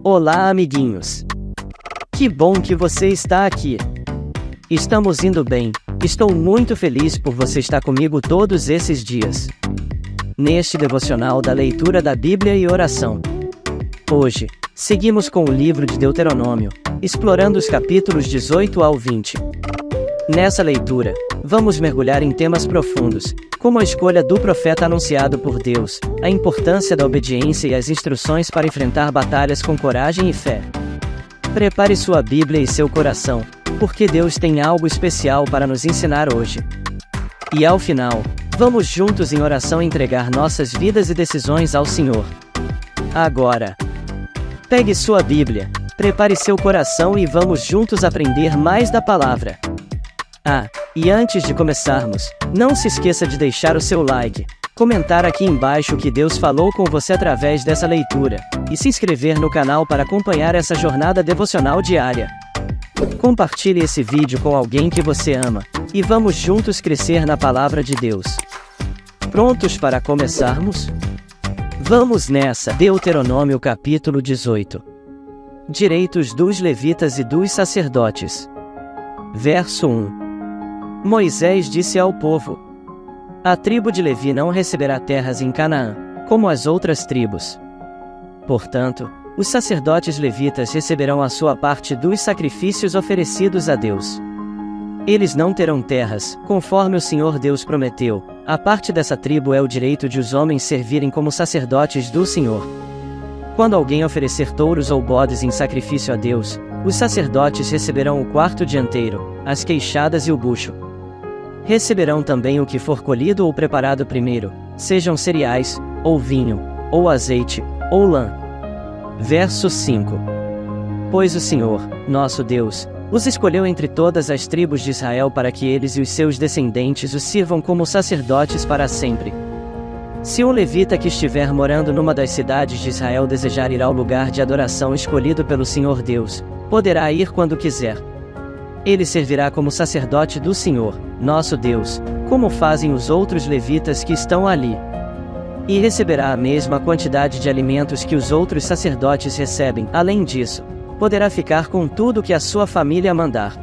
Olá, amiguinhos! Que bom que você está aqui! Estamos indo bem, estou muito feliz por você estar comigo todos esses dias. Neste devocional da leitura da Bíblia e oração. Hoje, seguimos com o livro de Deuteronômio, explorando os capítulos 18 ao 20. Nessa leitura, vamos mergulhar em temas profundos, como a escolha do profeta anunciado por Deus, a importância da obediência e as instruções para enfrentar batalhas com coragem e fé. Prepare sua Bíblia e seu coração, porque Deus tem algo especial para nos ensinar hoje. E ao final, vamos juntos em oração entregar nossas vidas e decisões ao Senhor. Agora, pegue sua Bíblia, prepare seu coração e vamos juntos aprender mais da palavra. E antes de começarmos, não se esqueça de deixar o seu like, comentar aqui embaixo o que Deus falou com você através dessa leitura, e se inscrever no canal para acompanhar essa jornada devocional diária. Compartilhe esse vídeo com alguém que você ama, e vamos juntos crescer na palavra de Deus. Prontos para começarmos? Vamos nessa! Deuteronômio capítulo 18. Direitos dos levitas e dos sacerdotes. Verso 1. Moisés disse ao povo: a tribo de Levi não receberá terras em Canaã, como as outras tribos. Portanto, os sacerdotes levitas receberão a sua parte dos sacrifícios oferecidos a Deus. Eles não terão terras, conforme o Senhor Deus prometeu. A parte dessa tribo é o direito de os homens servirem como sacerdotes do Senhor. Quando alguém oferecer touros ou bodes em sacrifício a Deus, os sacerdotes receberão o quarto dianteiro, as queixadas e o bucho. Receberão também o que for colhido ou preparado primeiro, sejam cereais, ou vinho, ou azeite, ou lã. Verso 5. Pois o Senhor, nosso Deus, os escolheu entre todas as tribos de Israel para que eles e os seus descendentes os sirvam como sacerdotes para sempre. Se um levita que estiver morando numa das cidades de Israel desejar ir ao lugar de adoração escolhido pelo Senhor Deus, poderá ir quando quiser. Ele servirá como sacerdote do Senhor, nosso Deus, como fazem os outros levitas que estão ali. E receberá a mesma quantidade de alimentos que os outros sacerdotes recebem. Além disso, poderá ficar com tudo que a sua família mandar.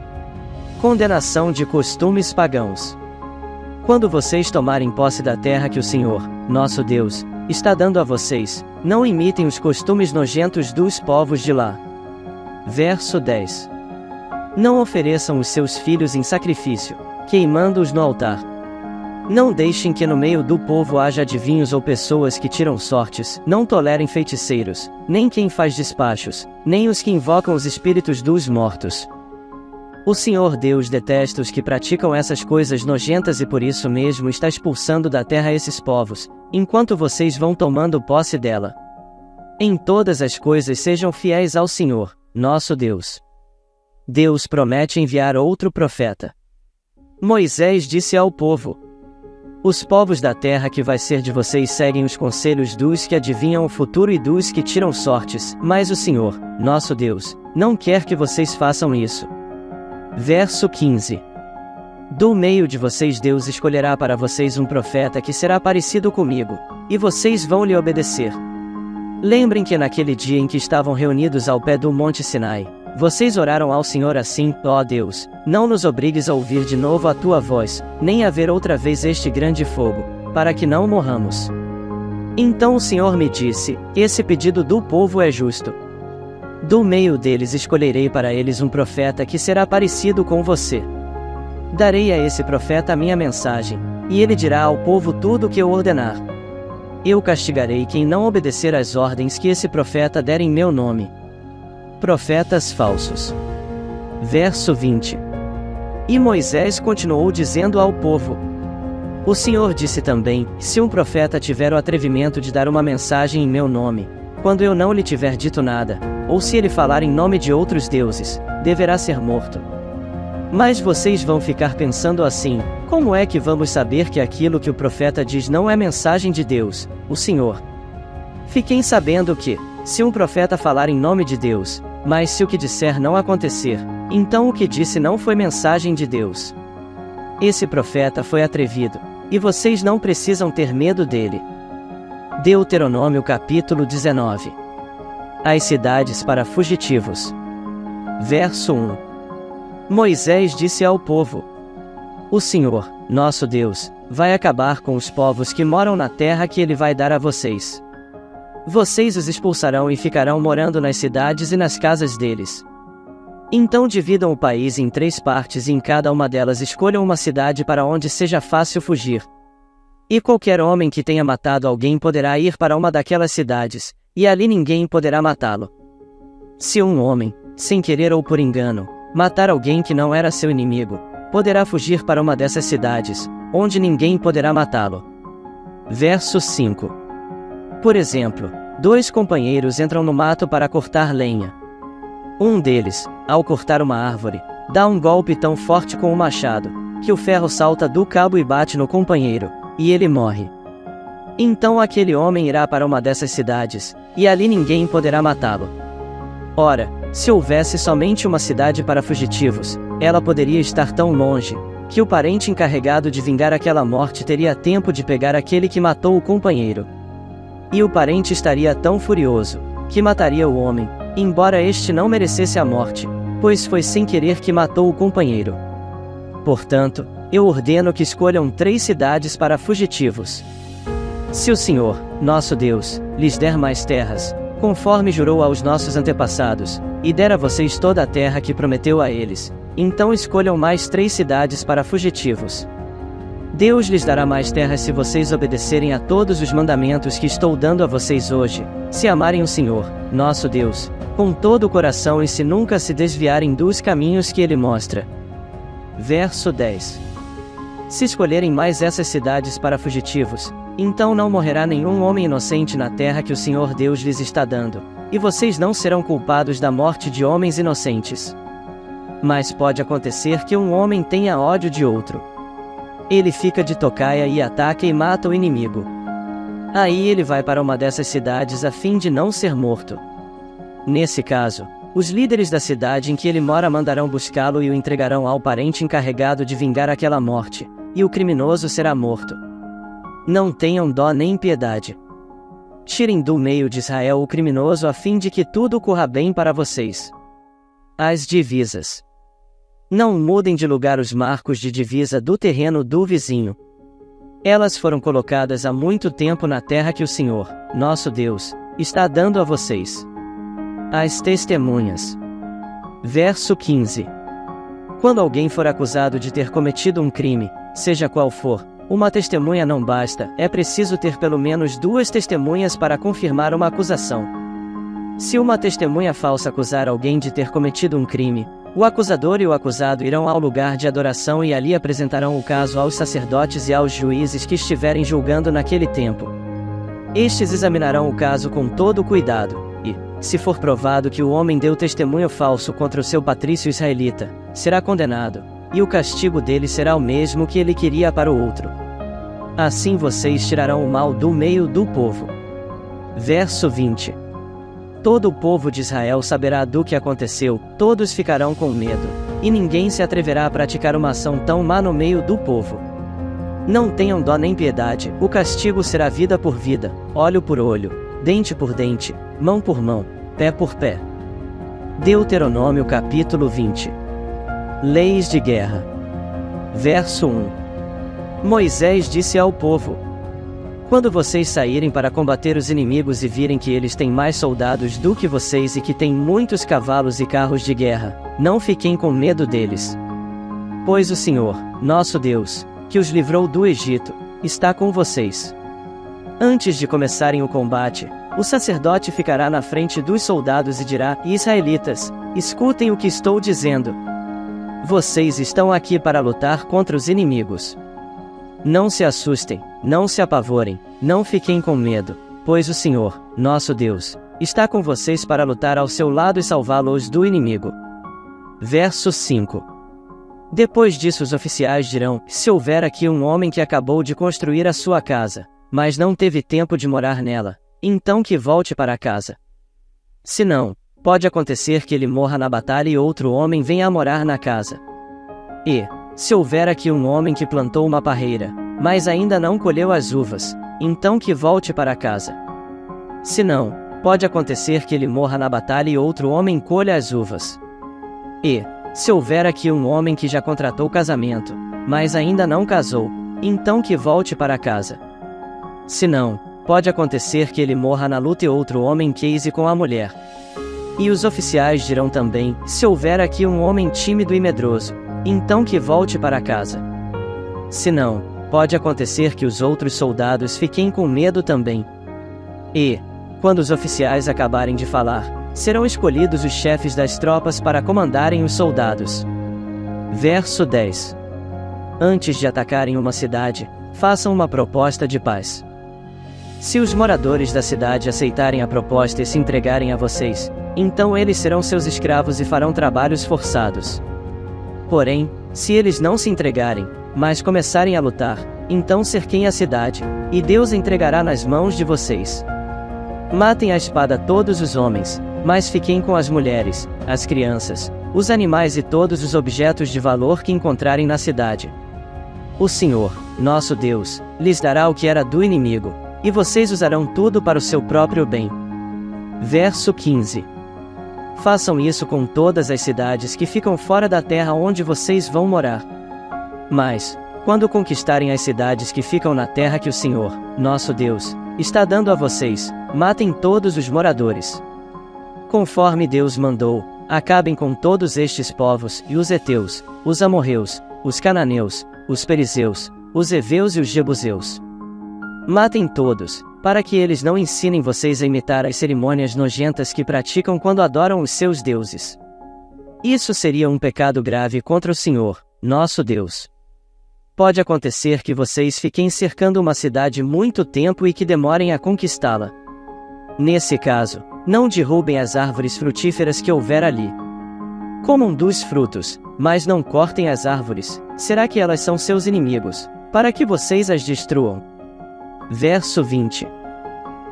Condenação de costumes pagãos. Quando vocês tomarem posse da terra que o Senhor, nosso Deus, está dando a vocês, não imitem os costumes nojentos dos povos de lá. Verso 10. Não ofereçam os seus filhos em sacrifício, queimando-os no altar. Não deixem que no meio do povo haja adivinhos ou pessoas que tiram sortes. Não tolerem feiticeiros, nem quem faz despachos, nem os que invocam os espíritos dos mortos. O Senhor Deus detesta os que praticam essas coisas nojentas e por isso mesmo está expulsando da terra esses povos, enquanto vocês vão tomando posse dela. Em todas as coisas sejam fiéis ao Senhor, nosso Deus. Deus promete enviar outro profeta. Moisés disse ao povo: os povos da terra que vai ser de vocês seguem os conselhos dos que adivinham o futuro e dos que tiram sortes, mas o Senhor, nosso Deus, não quer que vocês façam isso. Verso 15. Do meio de vocês Deus escolherá para vocês um profeta que será parecido comigo, e vocês vão lhe obedecer. Lembrem que naquele dia em que estavam reunidos ao pé do Monte Sinai, vocês oraram ao Senhor assim: ó Deus, não nos obrigues a ouvir de novo a tua voz, nem a ver outra vez este grande fogo, para que não morramos. Então o Senhor me disse: esse pedido do povo é justo. Do meio deles escolherei para eles um profeta que será parecido com você. Darei a esse profeta a minha mensagem, e ele dirá ao povo tudo o que eu ordenar. Eu castigarei quem não obedecer às ordens que esse profeta der em meu nome. Profetas falsos. Verso 20. E Moisés continuou dizendo ao povo: o Senhor disse também: se um profeta tiver o atrevimento de dar uma mensagem em meu nome, quando eu não lhe tiver dito nada, ou se ele falar em nome de outros deuses, deverá ser morto. Mas vocês vão ficar pensando assim: como é que vamos saber que aquilo que o profeta diz não é mensagem de Deus, o Senhor? Fiquem sabendo que, se um profeta falar em nome de Deus, mas se o que disser não acontecer, então o que disse não foi mensagem de Deus. Esse profeta foi atrevido, e vocês não precisam ter medo dele. Deuteronômio capítulo 19. As cidades para fugitivos. Verso 1. Moisés disse ao povo: O Senhor, nosso Deus, vai acabar com os povos que moram na terra que Ele vai dar a vocês. Vocês os expulsarão e ficarão morando nas cidades e nas casas deles. Então dividam o país em 3 partes e em cada uma delas escolham uma cidade para onde seja fácil fugir. E qualquer homem que tenha matado alguém poderá ir para uma daquelas cidades, e ali ninguém poderá matá-lo. Se um homem, sem querer ou por engano, matar alguém que não era seu inimigo, poderá fugir para uma dessas cidades, onde ninguém poderá matá-lo. Verso 5. Por exemplo, 2 companheiros entram no mato para cortar lenha. Um deles, ao cortar uma árvore, dá um golpe tão forte com o machado, que o ferro salta do cabo e bate no companheiro, e ele morre. Então aquele homem irá para uma dessas cidades, e ali ninguém poderá matá-lo. Ora, se houvesse somente uma cidade para fugitivos, ela poderia estar tão longe, que o parente encarregado de vingar aquela morte teria tempo de pegar aquele que matou o companheiro. E o parente estaria tão furioso, que mataria o homem, embora este não merecesse a morte, pois foi sem querer que matou o companheiro. Portanto, eu ordeno que escolham 3 cidades para fugitivos. Se o Senhor, nosso Deus, lhes der mais terras, conforme jurou aos nossos antepassados, e der a vocês toda a terra que prometeu a eles, então escolham mais 3 cidades para fugitivos. Deus lhes dará mais terras se vocês obedecerem a todos os mandamentos que estou dando a vocês hoje, se amarem o Senhor, nosso Deus, com todo o coração e se nunca se desviarem dos caminhos que Ele mostra. Verso 10. Se escolherem mais essas cidades para fugitivos, então não morrerá nenhum homem inocente na terra que o Senhor Deus lhes está dando, e vocês não serão culpados da morte de homens inocentes. Mas pode acontecer que um homem tenha ódio de outro. Ele fica de tocaia e ataca e mata o inimigo. Aí ele vai para uma dessas cidades a fim de não ser morto. Nesse caso, os líderes da cidade em que ele mora mandarão buscá-lo e o entregarão ao parente encarregado de vingar aquela morte, e o criminoso será morto. Não tenham dó nem piedade. Tirem do meio de Israel o criminoso a fim de que tudo corra bem para vocês. As divisas. Não mudem de lugar os marcos de divisa do terreno do vizinho. Elas foram colocadas há muito tempo na terra que o Senhor, nosso Deus, está dando a vocês. As testemunhas. Verso 15. Quando alguém for acusado de ter cometido um crime, seja qual for, uma testemunha não basta, é preciso ter pelo menos 2 testemunhas para confirmar uma acusação. Se uma testemunha falsa acusar alguém de ter cometido um crime, o acusador e o acusado irão ao lugar de adoração e ali apresentarão o caso aos sacerdotes e aos juízes que estiverem julgando naquele tempo. Estes examinarão o caso com todo cuidado, e, se for provado que o homem deu testemunho falso contra o seu patrício israelita, será condenado, e o castigo dele será o mesmo que ele queria para o outro. Assim vocês tirarão o mal do meio do povo. Verso 20. Todo o povo de Israel saberá do que aconteceu, todos ficarão com medo, e ninguém se atreverá a praticar uma ação tão má no meio do povo. Não tenham dó nem piedade, o castigo será vida por vida, olho por olho, dente por dente, mão por mão, pé por pé. Deuteronômio capítulo 20. Leis de guerra. Verso 1. Moisés disse ao povo: Quando vocês saírem para combater os inimigos e virem que eles têm mais soldados do que vocês e que têm muitos cavalos e carros de guerra, não fiquem com medo deles. Pois o Senhor, nosso Deus, que os livrou do Egito, está com vocês. Antes de começarem o combate, o sacerdote ficará na frente dos soldados e dirá: Israelitas, escutem o que estou dizendo. Vocês estão aqui para lutar contra os inimigos. Não se assustem, não se apavorem, não fiquem com medo, pois o Senhor, nosso Deus, está com vocês para lutar ao seu lado e salvá-los do inimigo. Verso 5. Depois disso os oficiais dirão: Se houver aqui um homem que acabou de construir a sua casa, mas não teve tempo de morar nela, então que volte para casa. Se não, pode acontecer que ele morra na batalha e outro homem venha a morar na casa. E, se houver aqui um homem que plantou uma parreira, mas ainda não colheu as uvas, então que volte para casa. Se não, pode acontecer que ele morra na batalha e outro homem colha as uvas. E, se houver aqui um homem que já contratou casamento, mas ainda não casou, então que volte para casa. Se não, pode acontecer que ele morra na luta e outro homem case com a mulher. E os oficiais dirão também, se houver aqui um homem tímido e medroso, então que volte para casa. Se não, pode acontecer que os outros soldados fiquem com medo também. E, quando os oficiais acabarem de falar, serão escolhidos os chefes das tropas para comandarem os soldados. Verso 10. Antes de atacarem uma cidade, façam uma proposta de paz. Se os moradores da cidade aceitarem a proposta e se entregarem a vocês, então eles serão seus escravos e farão trabalhos forçados. Porém, se eles não se entregarem, mas começarem a lutar, então cerquem a cidade, e Deus entregará nas mãos de vocês. Matem à espada todos os homens, mas fiquem com as mulheres, as crianças, os animais e todos os objetos de valor que encontrarem na cidade. O Senhor, nosso Deus, lhes dará o que era do inimigo, e vocês usarão tudo para o seu próprio bem. Verso 15. Façam isso com todas as cidades que ficam fora da terra onde vocês vão morar. Mas, quando conquistarem as cidades que ficam na terra que o Senhor, nosso Deus, está dando a vocês, matem todos os moradores. Conforme Deus mandou, acabem com todos estes povos, e os heteus, os amorreus, os cananeus, os perizeus, os heveus e os jebuseus. Matem todos, para que eles não ensinem vocês a imitar as cerimônias nojentas que praticam quando adoram os seus deuses. Isso seria um pecado grave contra o Senhor, nosso Deus. Pode acontecer que vocês fiquem cercando uma cidade muito tempo e que demorem a conquistá-la. Nesse caso, não derrubem as árvores frutíferas que houver ali. Comam dos frutos, mas não cortem as árvores, será que elas são seus inimigos, para que vocês as destruam? Verso 20.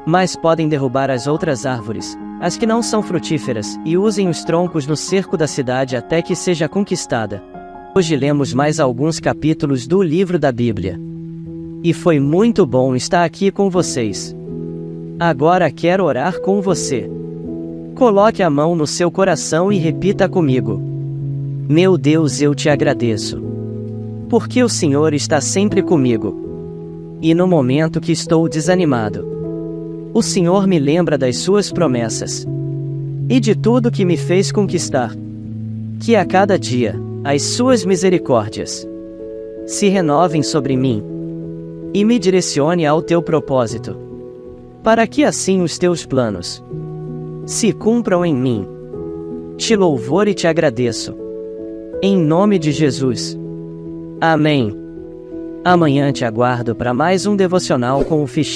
Mas podem derrubar as outras árvores, as que não são frutíferas, e usem os troncos no cerco da cidade até que seja conquistada. Hoje lemos mais alguns capítulos do livro da Bíblia. E foi muito bom estar aqui com vocês. Agora quero orar com você. Coloque a mão no seu coração e repita comigo. Meu Deus, eu te agradeço. Porque o Senhor está sempre comigo. E no momento que estou desanimado, o Senhor me lembra das suas promessas e de tudo que me fez conquistar. Que a cada dia, as suas misericórdias se renovem sobre mim e me direcione ao teu propósito, para que assim os teus planos se cumpram em mim. Te louvor e te agradeço. Em nome de Jesus. Amém. Amanhã te aguardo para mais um devocional com o fichinho.